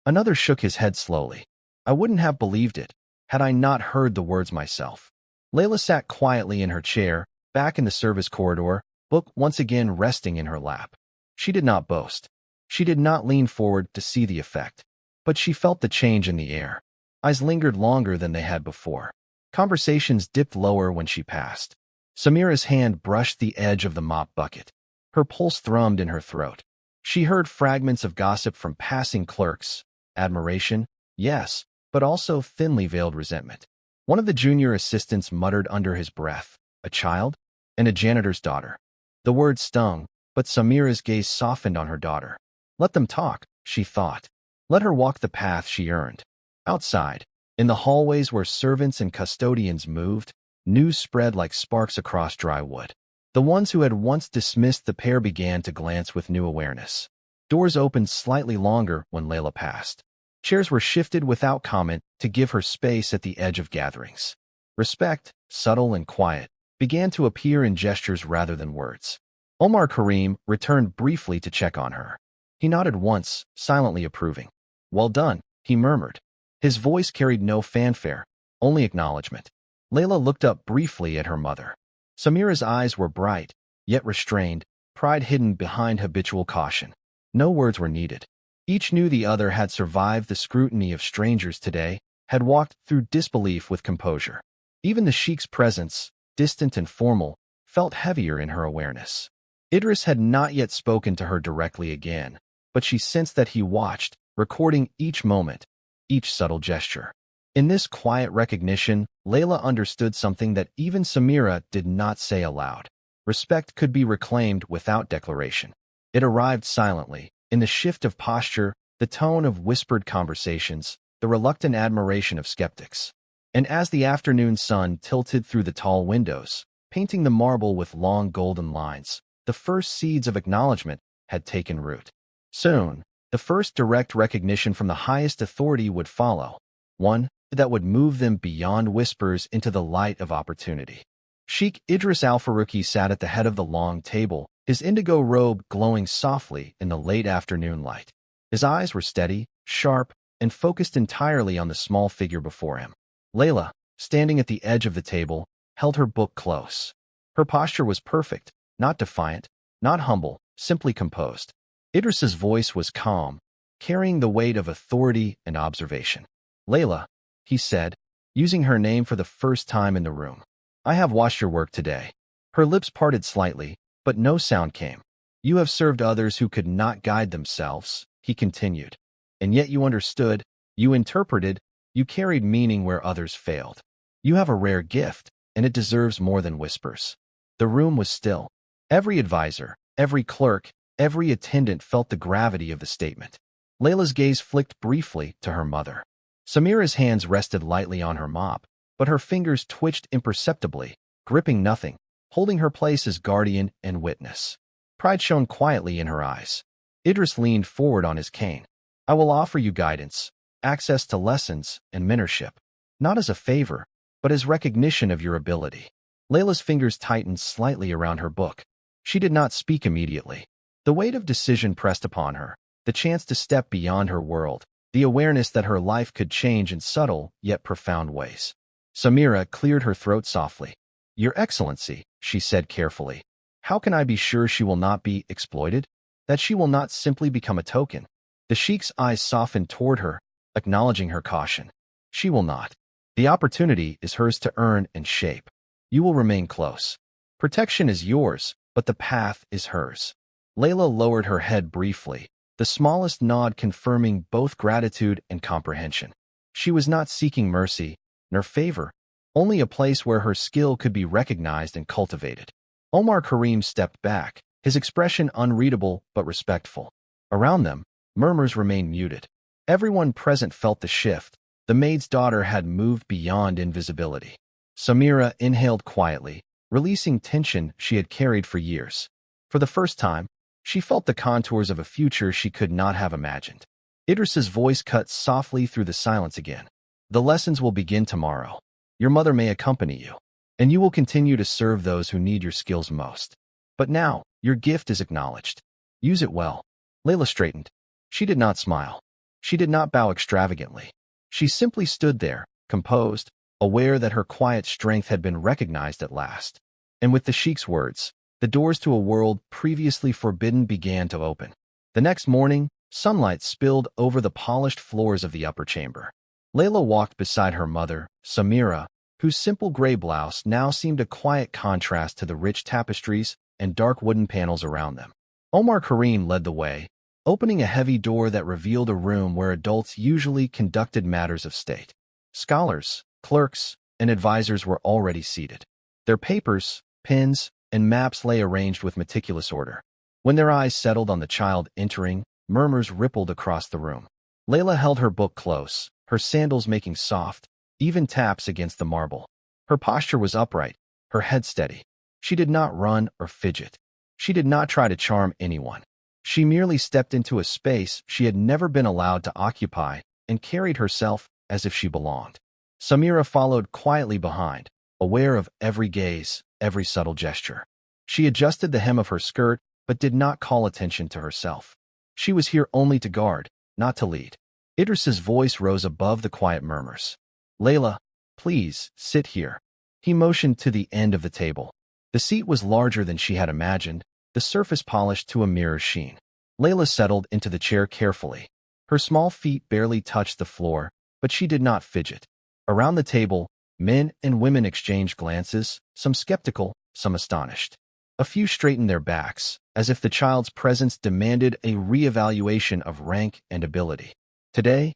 Another shook his head slowly. "I wouldn't have believed it, had I not heard the words myself." Leila sat quietly in her chair, back in the service corridor, book once again resting in her lap. She did not boast. She did not lean forward to see the effect. But she felt the change in the air. Eyes lingered longer than they had before. Conversations dipped lower when she passed. Samira's hand brushed the edge of the mop bucket. Her pulse thrummed in her throat. She heard fragments of gossip from passing clerks. Admiration, yes, but also thinly veiled resentment. One of the junior assistants muttered under his breath, "A child? And a janitor's daughter." The word stung, but Samira's gaze softened on her daughter. Let them talk, she thought. Let her walk the path she earned. Outside, in the hallways where servants and custodians moved, news spread like sparks across dry wood. The ones who had once dismissed the pair began to glance with new awareness. Doors opened slightly longer when Leila passed. Chairs were shifted without comment to give her space at the edge of gatherings. Respect, subtle and quiet, began to appear in gestures rather than words. Omar Karim returned briefly to check on her. He nodded once, silently approving. "Well done," he murmured. His voice carried no fanfare, only acknowledgement. Leila looked up briefly at her mother. Samira's eyes were bright, yet restrained, pride hidden behind habitual caution. No words were needed. Each knew the other had survived the scrutiny of strangers today, had walked through disbelief with composure. Even the Sheikh's presence, distant and formal, felt heavier in her awareness. Idris had not yet spoken to her directly again, but she sensed that he watched, recording each moment, each subtle gesture. In this quiet recognition, Leila understood something that even Samira did not say aloud. Respect could be reclaimed without declaration. It arrived silently, in the shift of posture, the tone of whispered conversations, the reluctant admiration of skeptics. And as the afternoon sun tilted through the tall windows, painting the marble with long golden lines, the first seeds of acknowledgement had taken root. Soon, The first direct recognition from the highest authority would follow, one that would move them beyond whispers into the light of opportunity. Sheikh Idris Al-Farouqi sat at the head of the long table, his indigo robe glowing softly in the late afternoon light. His eyes were steady, sharp, and focused entirely on the small figure before him. Leila, standing at the edge of the table, held her book close. Her posture was perfect, not defiant, not humble, simply composed. Idris's voice was calm, carrying the weight of authority and observation. "Leila," he said, using her name for the first time in the room. "I have watched your work today." Her lips parted slightly, but no sound came. "You have served others who could not guide themselves," he continued. "And yet you understood, you interpreted, you carried meaning where others failed. You have a rare gift, and it deserves more than whispers." The room was still. Every advisor, every clerk, every attendant felt the gravity of the statement. Leila's gaze flicked briefly to her mother. Samira's hands rested lightly on her mop, but her fingers twitched imperceptibly, gripping nothing, holding her place as guardian and witness. Pride shone quietly in her eyes. Idris leaned forward on his cane. "I will offer you guidance, access to lessons, and mentorship, not as a favor, but as recognition of your ability." Leila's fingers tightened slightly around her book. She did not speak immediately. The weight of decision pressed upon her, the chance to step beyond her world, the awareness that her life could change in subtle yet profound ways. Samira cleared her throat softly. "Your Excellency," she said carefully, "how can I be sure she will not be exploited? That she will not simply become a token?" The Sheikh's eyes softened toward her, acknowledging her caution. "She will not. The opportunity is hers to earn and shape. You will remain close. Protection is yours, but the path is hers." Leila lowered her head briefly, the smallest nod confirming both gratitude and comprehension. She was not seeking mercy, nor favor, only a place where her skill could be recognized and cultivated. Omar Karim stepped back, his expression unreadable but respectful. Around them, murmurs remained muted. Everyone present felt the shift. The maid's daughter had moved beyond invisibility. Samira inhaled quietly, releasing tension she had carried for years. For the first time, she felt the contours of a future she could not have imagined. Idris's voice cut softly through the silence again. "The lessons will begin tomorrow. Your mother may accompany you, and you will continue to serve those who need your skills most. But now, your gift is acknowledged. Use it well." Leila straightened. She did not smile. She did not bow extravagantly. She simply stood there, composed, aware that her quiet strength had been recognized at last. And with the Sheikh's words, the doors to a world previously forbidden began to open. The next morning, sunlight spilled over the polished floors of the upper chamber. Leila walked beside her mother, Samira, whose simple gray blouse now seemed a quiet contrast to the rich tapestries and dark wooden panels around them. Omar Karim led the way, opening a heavy door that revealed a room where adults usually conducted matters of state. Scholars, clerks, and advisors were already seated. Their papers, pens, and maps lay arranged with meticulous order. When their eyes settled on the child entering, murmurs rippled across the room. Leila held her book close, her sandals making soft, even taps against the marble. Her posture was upright, her head steady. She did not run or fidget. She did not try to charm anyone. She merely stepped into a space she had never been allowed to occupy and carried herself as if she belonged. Samira followed quietly behind, aware of every gaze, every subtle gesture. She adjusted the hem of her skirt, but did not call attention to herself. She was here only to guard, not to lead. Idris's voice rose above the quiet murmurs. "Leila, please, sit here." He motioned to the end of the table. The seat was larger than she had imagined, the surface polished to a mirror sheen. Leila settled into the chair carefully. Her small feet barely touched the floor, but she did not fidget. Around the table, men and women exchanged glances, some skeptical, some astonished. A few straightened their backs, as if the child's presence demanded a re-evaluation of rank and ability. "Today,"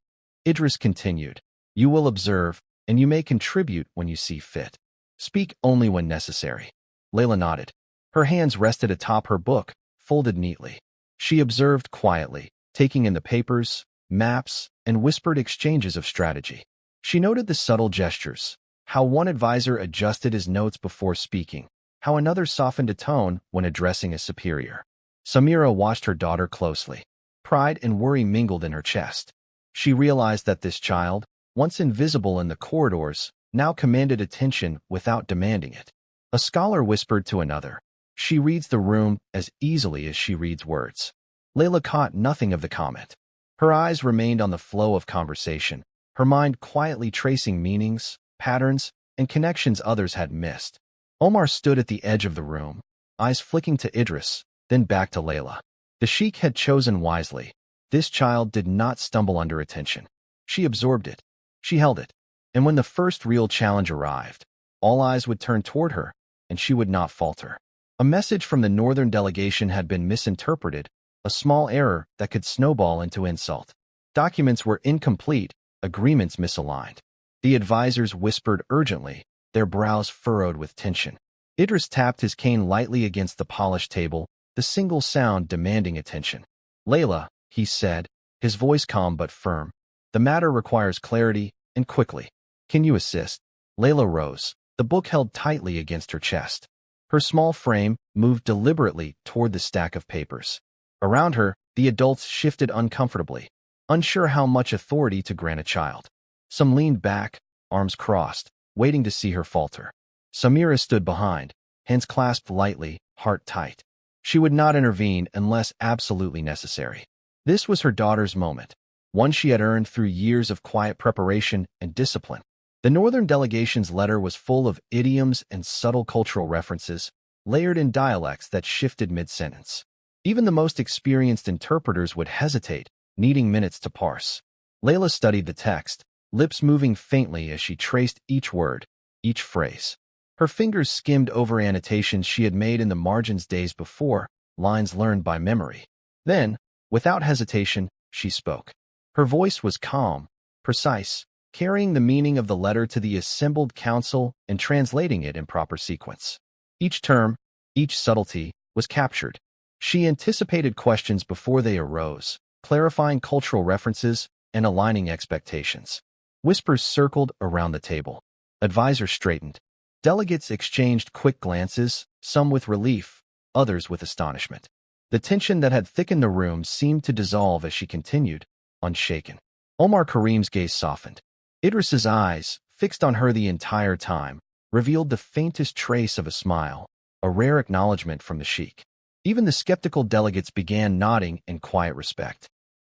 Idris continued, "you will observe, and you may contribute when you see fit. Speak only when necessary." Leila nodded. Her hands rested atop her book, folded neatly. She observed quietly, taking in the papers, maps, and whispered exchanges of strategy. She noted the subtle gestures, how one advisor adjusted his notes before speaking, how another softened a tone when addressing a superior. Samira watched her daughter closely. Pride and worry mingled in her chest. She realized that this child, once invisible in the corridors, now commanded attention without demanding it. A scholar whispered to another, "She reads the room as easily as she reads words." Leila caught nothing of the comment. Her eyes remained on the flow of conversation, her mind quietly tracing meanings, patterns, and connections others had missed. Omar stood at the edge of the room, eyes flicking to Idris, then back to Leila. The sheikh had chosen wisely. This child did not stumble under attention. She absorbed it. She held it. And when the first real challenge arrived, all eyes would turn toward her, and she would not falter. A message from the northern delegation had been misinterpreted, a small error that could snowball into insult. Documents were incomplete, agreements misaligned. The advisors whispered urgently, their brows furrowed with tension. Idris tapped his cane lightly against the polished table, the single sound demanding attention. "Leila," he said, his voice calm but firm, "the matter requires clarity, and quickly. Can you assist?" Leila rose, the book held tightly against her chest. Her small frame moved deliberately toward the stack of papers. Around her, the adults shifted uncomfortably, unsure how much authority to grant a child. Some leaned back, arms crossed, waiting to see her falter. Samira stood behind, hands clasped lightly, heart tight. She would not intervene unless absolutely necessary. This was her daughter's moment, one she had earned through years of quiet preparation and discipline. The Northern delegation's letter was full of idioms and subtle cultural references, layered in dialects that shifted mid-sentence. Even the most experienced interpreters would hesitate, needing minutes to parse. Leila studied the text, lips moving faintly as she traced each word, each phrase. Her fingers skimmed over annotations she had made in the margins days before, lines learned by memory. Then, without hesitation, she spoke. Her voice was calm, precise, carrying the meaning of the letter to the assembled council and translating it in proper sequence. Each term, each subtlety, was captured. She anticipated questions before they arose, clarifying cultural references and aligning expectations. Whispers circled around the table. Advisors straightened. Delegates exchanged quick glances, some with relief, others with astonishment. The tension that had thickened the room seemed to dissolve as she continued, unshaken. Omar Karim's gaze softened. Idris's eyes, fixed on her the entire time, revealed the faintest trace of a smile, a rare acknowledgement from the sheikh. Even the skeptical delegates began nodding in quiet respect.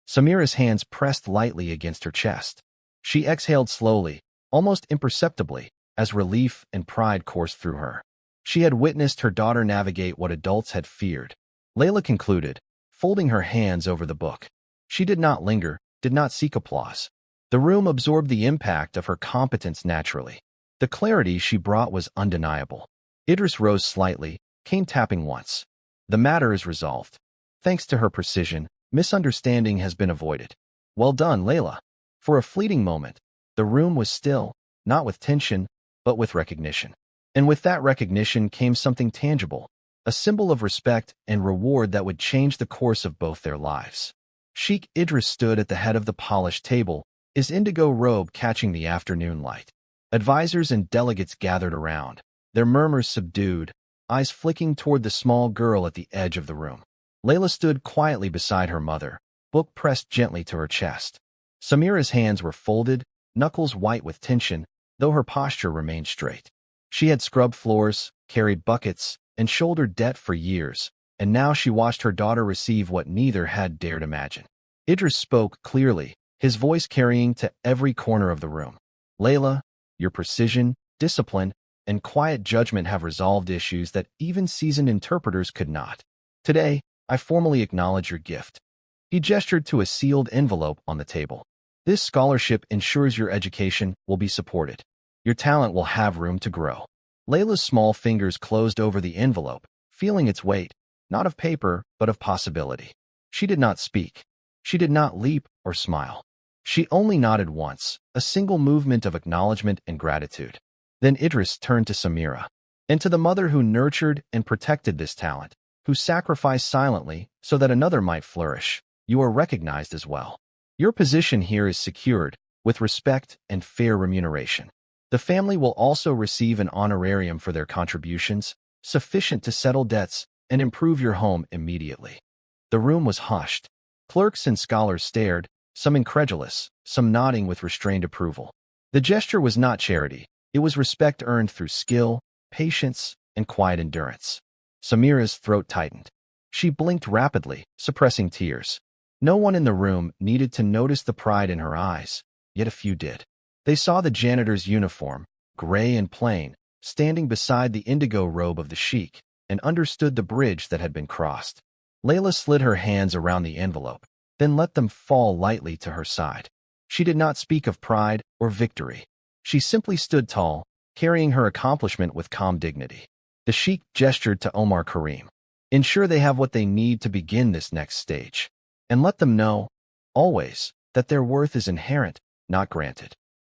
Samira's hands pressed lightly against her chest. She exhaled slowly, almost imperceptibly, as relief and pride coursed through her. She had witnessed her daughter navigate what adults had feared. Leila concluded, folding her hands over the book. She did not linger, did not seek applause. The room absorbed the impact of her competence naturally. The clarity she brought was undeniable. Idris rose slightly, cane tapping once. "The matter is resolved. Thanks to her precision, misunderstanding has been avoided." "Well done, Leila." For a fleeting moment, the room was still, not with tension, but with recognition. And with that recognition came something tangible, a symbol of respect and reward that would change the course of both their lives. Sheikh Idris stood at the head of the polished table, his indigo robe catching the afternoon light. Advisors and delegates gathered around, their murmurs subdued, eyes flicking toward the small girl at the edge of the room. Leila stood quietly beside her mother, book pressed gently to her chest. Samira's hands were folded, knuckles white with tension, though her posture remained straight. She had scrubbed floors, carried buckets, and shouldered debt for years, and now she watched her daughter receive what neither had dared imagine. Idris spoke clearly, his voice carrying to every corner of the room. "Leila, your precision, discipline, and quiet judgment have resolved issues that even seasoned interpreters could not. Today, I formally acknowledge your gift." He gestured to a sealed envelope on the table. "This scholarship ensures your education will be supported. Your talent will have room to grow." Leila's small fingers closed over the envelope, feeling its weight, not of paper, but of possibility. She did not speak. She did not leap or smile. She only nodded once, a single movement of acknowledgement and gratitude. Then Idris turned to Samira, and to the mother who nurtured and protected this talent, who sacrificed silently so that another might flourish. "You are recognized as well. Your position here is secured, with respect and fair remuneration. The family will also receive an honorarium for their contributions, sufficient to settle debts and improve your home immediately." The room was hushed. Clerks and scholars stared, some incredulous, some nodding with restrained approval. The gesture was not charity. It was respect earned through skill, patience, and quiet endurance. Samira's throat tightened. She blinked rapidly, suppressing tears. No one in the room needed to notice the pride in her eyes, yet a few did. They saw the janitor's uniform, gray and plain, standing beside the indigo robe of the sheikh, and understood the bridge that had been crossed. Leila slid her hands around the envelope, then let them fall lightly to her side. She did not speak of pride or victory. She simply stood tall, carrying her accomplishment with calm dignity. The sheikh gestured to Omar Karim. Ensure they have what they need to begin this next stage. And let them know, always, that their worth is inherent, not granted.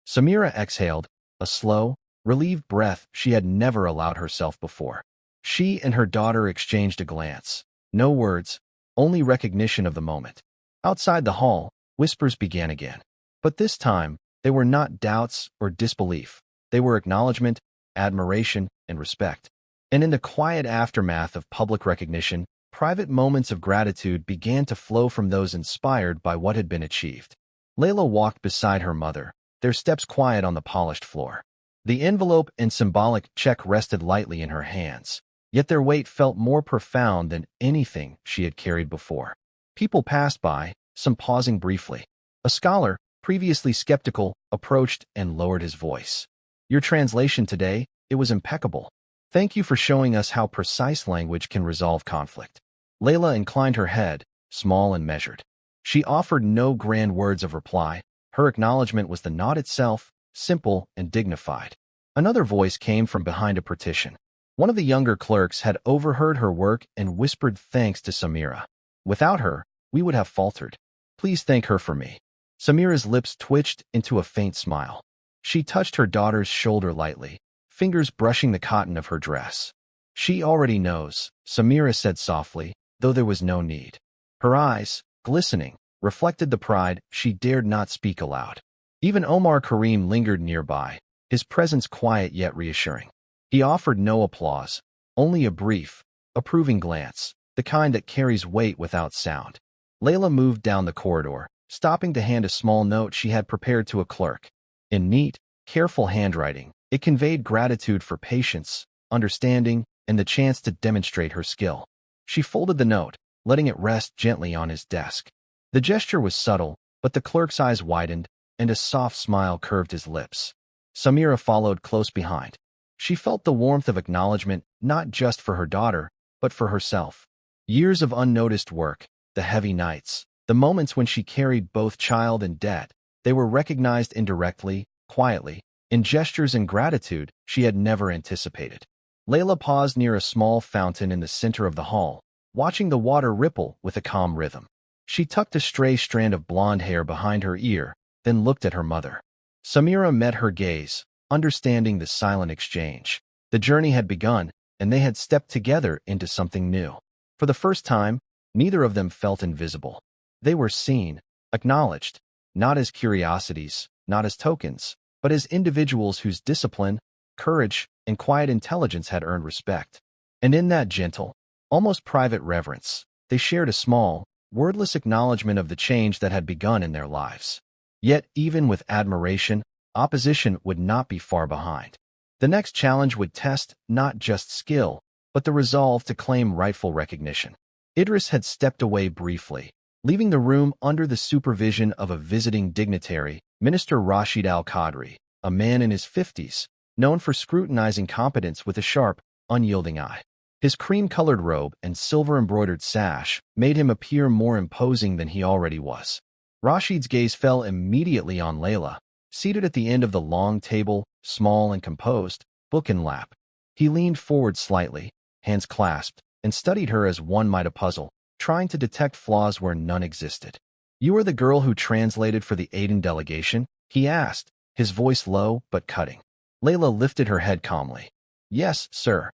Samira exhaled, a slow, relieved breath she had never allowed herself before. She and her daughter exchanged a glance. No words, only recognition of the moment. Outside the hall, whispers began again. But this time, they were not doubts or disbelief. They were acknowledgement, admiration, and respect. And in the quiet aftermath of public recognition, private moments of gratitude began to flow from those inspired by what had been achieved. Leila walked beside her mother, their steps quiet on the polished floor. The envelope and symbolic check rested lightly in her hands, yet their weight felt more profound than anything she had carried before. People passed by, some pausing briefly. A scholar, previously skeptical, approached and lowered his voice. Your translation today, it was impeccable. Thank you for showing us how precise language can resolve conflict. Leila inclined her head, small and measured. She offered no grand words of reply. Her acknowledgement was the nod itself, simple and dignified. Another voice came from behind a partition. One of the younger clerks had overheard her work and whispered thanks to Samira. Without her, we would have faltered. Please thank her for me. Samira's lips twitched into a faint smile. She touched her daughter's shoulder lightly, fingers brushing the cotton of her dress. She already knows, Samira said softly, though there was no need. Her eyes, glistening, reflected the pride she dared not speak aloud. Even Omar Karim lingered nearby, his presence quiet yet reassuring. He offered no applause, only a brief, approving glance, the kind that carries weight without sound. Leila moved down the corridor, stopping to hand a small note she had prepared to a clerk. In neat, careful handwriting, it conveyed gratitude for patience, understanding, and the chance to demonstrate her skill. She folded the note, letting it rest gently on his desk. The gesture was subtle, but the clerk's eyes widened, and a soft smile curved his lips. Samira followed close behind. She felt the warmth of acknowledgement not just for her daughter, but for herself. Years of unnoticed work, the heavy nights, the moments when she carried both child and debt, they were recognized indirectly, quietly, in gestures and gratitude she had never anticipated. Leila paused near a small fountain in the center of the hall, watching the water ripple with a calm rhythm. She tucked a stray strand of blonde hair behind her ear, then looked at her mother. Samira met her gaze, understanding the silent exchange. The journey had begun, and they had stepped together into something new. For the first time, neither of them felt invisible. They were seen, acknowledged, not as curiosities, not as tokens, but as individuals whose discipline, courage, and quiet intelligence had earned respect. And in that gentle, almost private reverence, they shared a small, wordless acknowledgement of the change that had begun in their lives. Yet, even with admiration, opposition would not be far behind. The next challenge would test not just skill, but the resolve to claim rightful recognition. Idris had stepped away briefly, leaving the room under the supervision of a visiting dignitary, Minister Rashid Al-Qadri, a man in his 50s, known for scrutinizing competence with a sharp, unyielding eye. His cream-colored robe and silver-embroidered sash made him appear more imposing than he already was. Rashid's gaze fell immediately on Leila, seated at the end of the long table, small and composed, book in lap. He leaned forward slightly, hands clasped, and studied her as one might a puzzle, trying to detect flaws where none existed. "You are the girl who translated for the Aden delegation?" he asked, his voice low but cutting. Leila lifted her head calmly. "Yes, sir."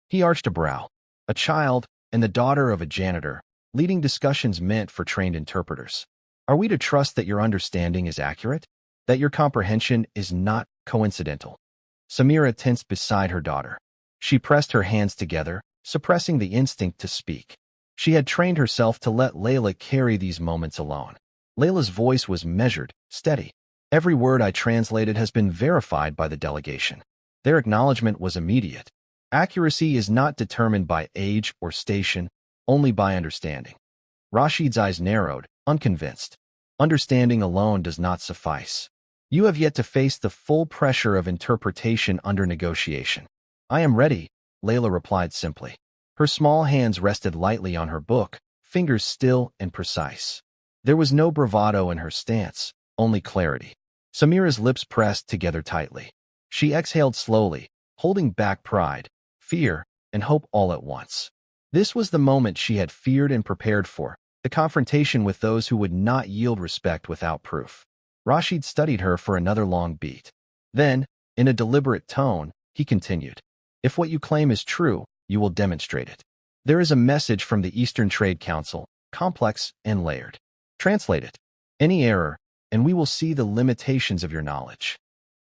He arched a brow. A child, and the daughter of a janitor, leading discussions meant for trained interpreters. Are we to trust that your understanding is accurate? That your comprehension is not coincidental? Samira tensed beside her daughter. She pressed her hands together, suppressing the instinct to speak. She had trained herself to let Leila carry these moments alone. Leila's voice was measured, steady. Every word I translated has been verified by the delegation. Their acknowledgement was immediate. Accuracy is not determined by age or station, only by understanding. Rashid's eyes narrowed, unconvinced. Understanding alone does not suffice. You have yet to face the full pressure of interpretation under negotiation. I am ready, Leila replied simply. Her small hands rested lightly on her book, fingers still and precise. There was no bravado in her stance, only clarity. Samira's lips pressed together tightly. She exhaled slowly, holding back pride, fear, and hope all at once. This was the moment she had feared and prepared for, the confrontation with those who would not yield respect without proof. Rashid studied her for another long beat. Then, in a deliberate tone, he continued, "If what you claim is true, you will demonstrate it. There is a message from the Eastern Trade Council, complex and layered. Translate it. Any error, and we will see the limitations of your knowledge."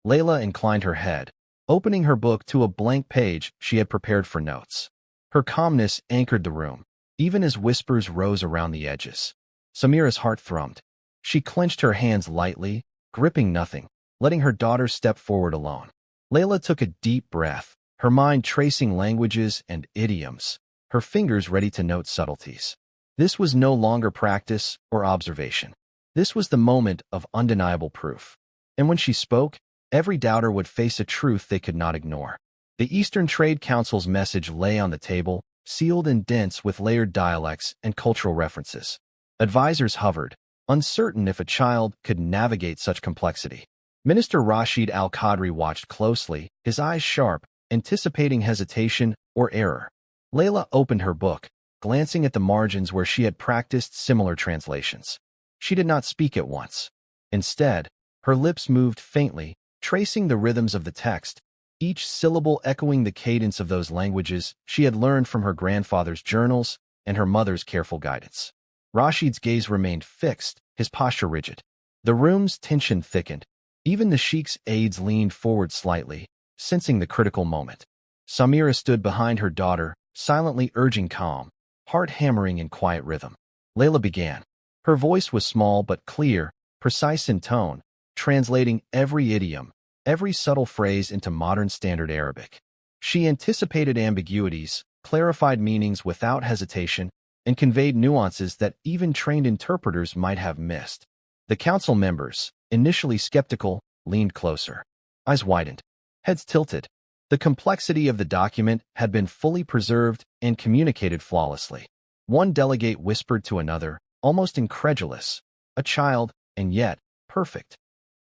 Leila inclined her head, opening her book to a blank page she had prepared for notes. Her calmness anchored the room, even as whispers rose around the edges. Samira's heart thrummed. She clenched her hands lightly, gripping nothing, letting her daughter step forward alone. Leila took a deep breath, her mind tracing languages and idioms, her fingers ready to note subtleties. This was no longer practice or observation. This was the moment of undeniable proof. And when she spoke, every doubter would face a truth they could not ignore. The Eastern Trade Council's message lay on the table, sealed and dense with layered dialects and cultural references. Advisors hovered, uncertain if a child could navigate such complexity. Minister Rashid Al-Qadri watched closely, his eyes sharp, anticipating hesitation or error. Leila opened her book, glancing at the margins where she had practiced similar translations. She did not speak at once. Instead, her lips moved faintly, tracing the rhythms of the text, each syllable echoing the cadence of those languages she had learned from her grandfather's journals and her mother's careful guidance. Rashid's gaze remained fixed, his posture rigid. The room's tension thickened. Even the Sheikh's aides leaned forward slightly, sensing the critical moment. Samira stood behind her daughter, silently urging calm, heart hammering in quiet rhythm. Leila began. Her voice was small but clear, precise in tone, translating every idiom, every subtle phrase into modern standard Arabic. She anticipated ambiguities, clarified meanings without hesitation, and conveyed nuances that even trained interpreters might have missed. The council members, initially skeptical, leaned closer. Eyes widened, heads tilted. The complexity of the document had been fully preserved and communicated flawlessly. One delegate whispered to another, almost incredulous, "A child, and yet, perfect."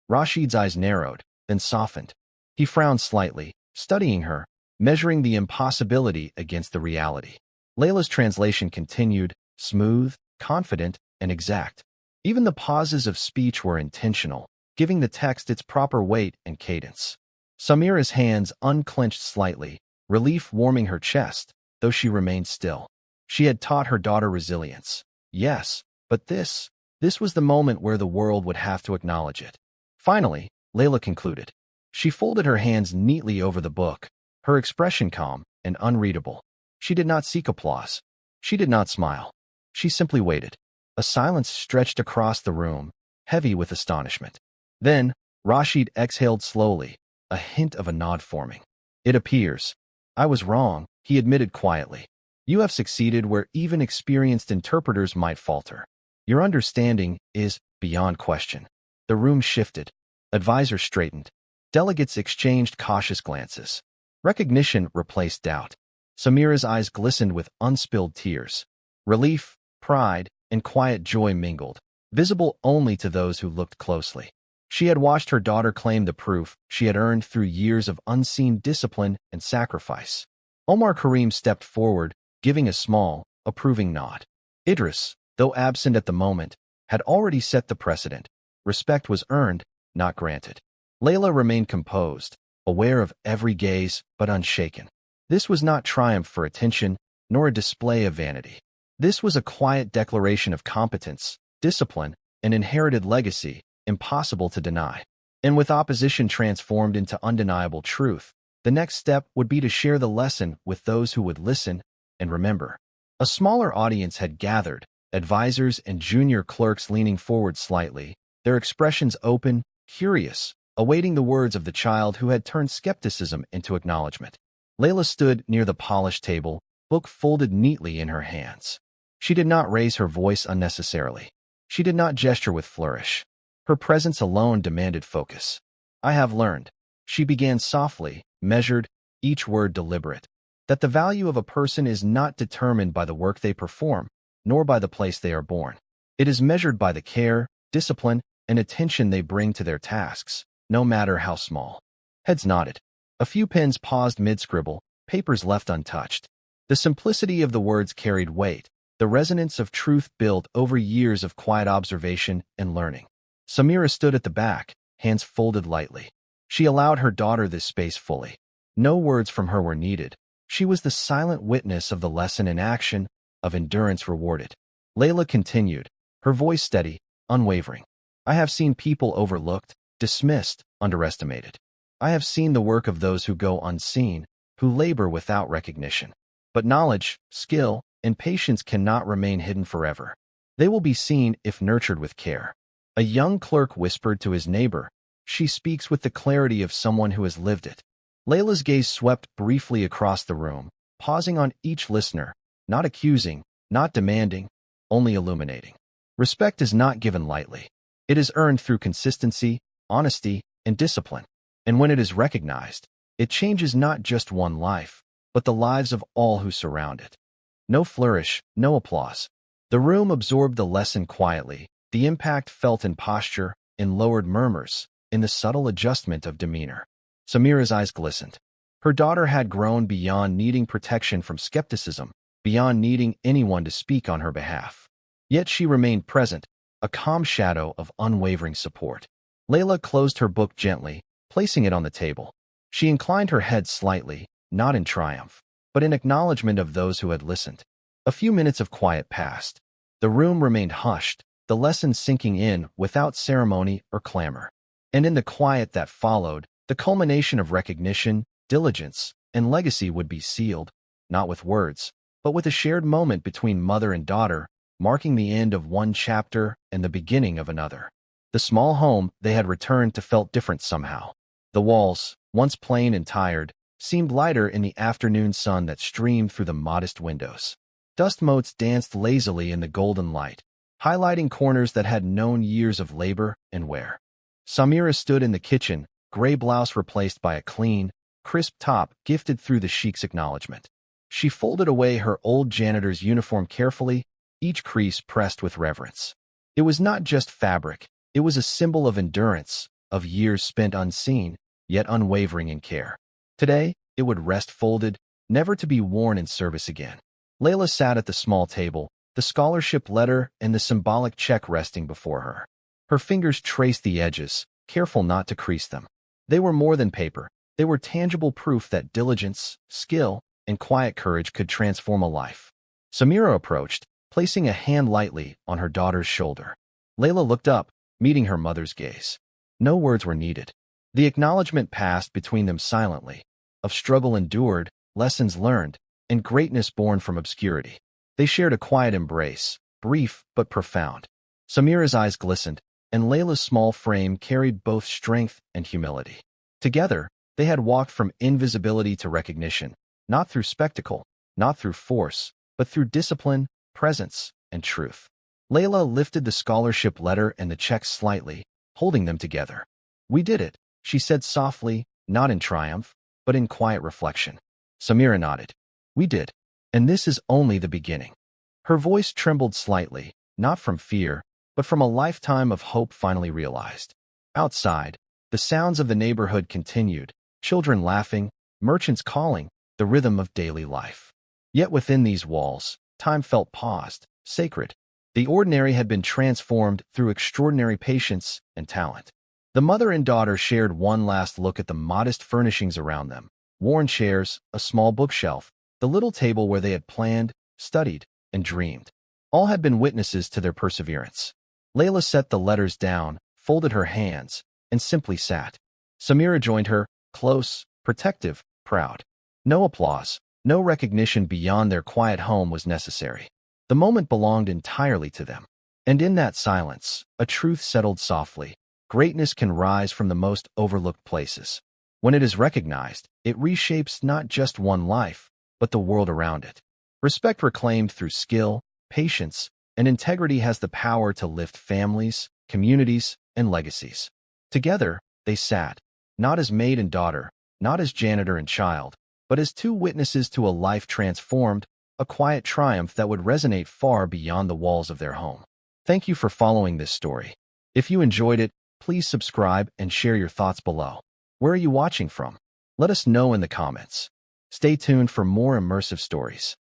Rashid's eyes narrowed, then softened. He frowned slightly, studying her, measuring the impossibility against the reality. Leila's translation continued, smooth, confident, and exact. Even the pauses of speech were intentional, giving the text its proper weight and cadence. Samira's hands unclenched slightly, relief warming her chest, though she remained still. She had taught her daughter resilience. Yes, but this was the moment where the world would have to acknowledge it. Finally, Leila concluded. She folded her hands neatly over the book, her expression calm and unreadable. She did not seek applause. She did not smile. She simply waited. A silence stretched across the room, heavy with astonishment. Then, Rashid exhaled slowly, a hint of a nod forming. "It appears. I was wrong," he admitted quietly. "You have succeeded where even experienced interpreters might falter. Your understanding is beyond question." The room shifted. Advisors straightened. Delegates exchanged cautious glances. Recognition replaced doubt. Samira's eyes glistened with unspilled tears. Relief, pride, and quiet joy mingled, visible only to those who looked closely. She had watched her daughter claim the proof she had earned through years of unseen discipline and sacrifice. Omar Karim stepped forward, giving a small, approving nod. Idris, though absent at the moment, had already set the precedent. Respect was earned, not granted. Leila remained composed, aware of every gaze, but unshaken. This was not triumph for attention, nor a display of vanity. This was a quiet declaration of competence, discipline, and inherited legacy, impossible to deny. And with opposition transformed into undeniable truth, the next step would be to share the lesson with those who would listen and remember. A smaller audience had gathered, advisors and junior clerks leaning forward slightly, their expressions open, curious, awaiting the words of the child who had turned skepticism into acknowledgement. Leila stood near the polished table, book folded neatly in her hands. She did not raise her voice unnecessarily. She did not gesture with flourish. Her presence alone demanded focus. I have learned, she began softly, measured, each word deliberate, that the value of a person is not determined by the work they perform, nor by the place they are born. It is measured by the care, discipline, and attention they bring to their tasks, no matter how small. Heads nodded. A few pens paused mid-scribble, papers left untouched. The simplicity of the words carried weight, the resonance of truth built over years of quiet observation and learning. Samira stood at the back, hands folded lightly. She allowed her daughter this space fully. No words from her were needed. She was the silent witness of the lesson in action, of endurance rewarded. Leila continued, her voice steady, unwavering. I have seen people overlooked, dismissed, underestimated. I have seen the work of those who go unseen, who labor without recognition. But knowledge, skill, and patience cannot remain hidden forever. They will be seen if nurtured with care. A young clerk whispered to his neighbor, she speaks with the clarity of someone who has lived it. Leila's gaze swept briefly across the room, pausing on each listener, not accusing, not demanding, only illuminating. Respect is not given lightly. It is earned through consistency, honesty, and discipline. And when it is recognized, it changes not just one life, but the lives of all who surround it. No flourish, no applause. The room absorbed the lesson quietly, the impact felt in posture, in lowered murmurs, in the subtle adjustment of demeanor. Samira's eyes glistened. Her daughter had grown beyond needing protection from skepticism, beyond needing anyone to speak on her behalf. Yet she remained present, a calm shadow of unwavering support. Leila closed her book gently, placing it on the table. She inclined her head slightly, not in triumph, but in acknowledgement of those who had listened. A few minutes of quiet passed. The room remained hushed, the lesson sinking in without ceremony or clamor. And in the quiet that followed, the culmination of recognition, diligence, and legacy would be sealed, not with words, but with a shared moment between mother and daughter, marking the end of one chapter and the beginning of another. The small home they had returned to felt different somehow. The walls, once plain and tired, seemed lighter in the afternoon sun that streamed through the modest windows. Dust motes danced lazily in the golden light, highlighting corners that had known years of labor and wear. Samira stood in the kitchen, gray blouse replaced by a clean, crisp top gifted through the Sheikh's acknowledgement. She folded away her old janitor's uniform carefully, each crease pressed with reverence. It was not just fabric, it was a symbol of endurance, of years spent unseen, yet unwavering in care. Today, it would rest folded, never to be worn in service again. Leila sat at the small table, the scholarship letter and the symbolic check resting before her. Her fingers traced the edges, careful not to crease them. They were more than paper. They were tangible proof that diligence, skill, and quiet courage could transform a life. Samira approached, placing a hand lightly on her daughter's shoulder. Leila looked up, meeting her mother's gaze. No words were needed. The acknowledgement passed between them silently, of struggle endured, lessons learned, and greatness born from obscurity. They shared a quiet embrace, brief but profound. Samira's eyes glistened, and Leila's small frame carried both strength and humility. Together, they had walked from invisibility to recognition, not through spectacle, not through force, but through discipline, presence, and truth. Leila lifted the scholarship letter and the check slightly, holding them together. We did it, she said softly, not in triumph, but in quiet reflection. Samira nodded. We did. And this is only the beginning. Her voice trembled slightly, not from fear, but from a lifetime of hope finally realized. Outside, the sounds of the neighborhood continued, children laughing, merchants calling, the rhythm of daily life. Yet within these walls, time felt paused, sacred. The ordinary had been transformed through extraordinary patience and talent. The mother and daughter shared one last look at the modest furnishings around them, worn chairs, a small bookshelf, the little table where they had planned, studied, and dreamed. All had been witnesses to their perseverance. Leila set the letters down, folded her hands, and simply sat. Samira joined her, close, protective, proud. No applause, No recognition beyond their quiet home was necessary. The moment belonged entirely to them. And in that silence, a truth settled softly. Greatness can rise from the most overlooked places. When it is recognized, it reshapes not just one life, but the world around it. Respect reclaimed through skill, patience, and integrity has the power to lift families, communities, and legacies. Together, they sat, not as maid and daughter, not as janitor and child, but as two witnesses to a life transformed, a quiet triumph that would resonate far beyond the walls of their home. Thank you for following this story. If you enjoyed it, please subscribe and share your thoughts below. Where are you watching from? Let us know in the comments. Stay tuned for more immersive stories.